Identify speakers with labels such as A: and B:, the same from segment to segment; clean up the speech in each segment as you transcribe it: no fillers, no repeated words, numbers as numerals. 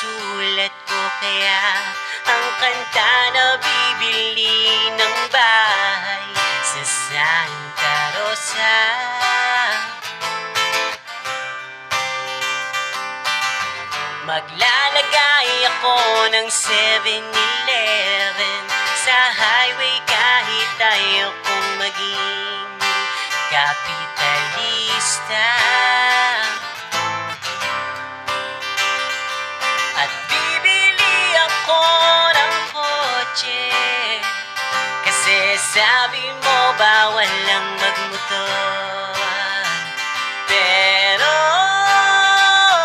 A: isusulat ko kaya ang kanta na bibili ng bahay sa Santa Rosa. Maglalagay ako ng 7-Eleven sa highway kahit tayo kong maging kapitalista. At bibili ako ng kotse kasi sabi mo bawal lang magmotor. Pero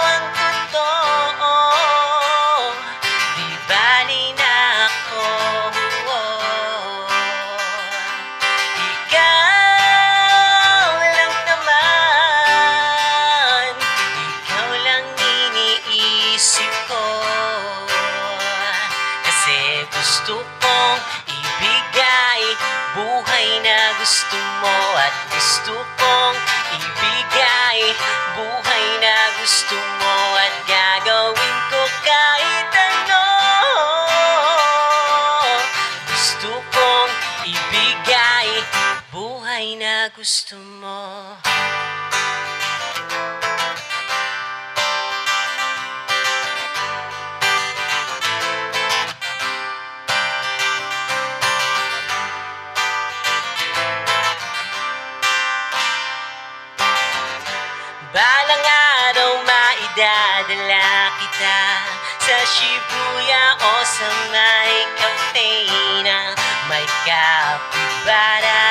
A: ang totoo, di bali na ako. Ikaw lang naman, ikaw lang iniisip ko. Kasi gusto kong ibigay buhay na gusto mo at gusto kong ibigay buhay na gusto mo at gagawin ko kahit ano. Gusto kong ibigay buhay na gusto mo. Balang araw maidadala kita sa Shibuya o sa may cafe na may kapibara.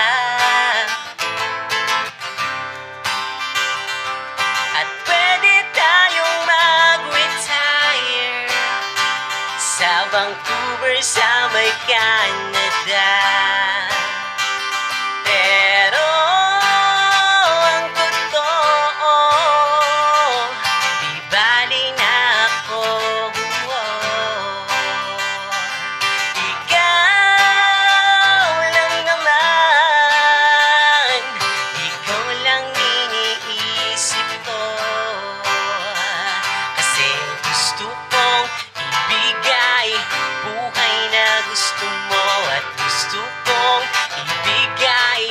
A: At pwede tayong mag-retire sa Vancouver sa may Canada. Pero ang totoo, di bali na ako. Ikaw lang naman, ikaw lang iniisip ko. Kasi gusto kong ibigay buhay na gusto mo at gusto kong ibigay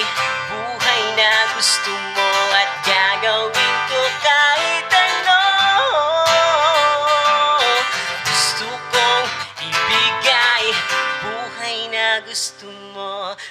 A: buhay na gusto mo at gagawin ko kahit ano. Gusto kong ibigay buhay na gusto mo.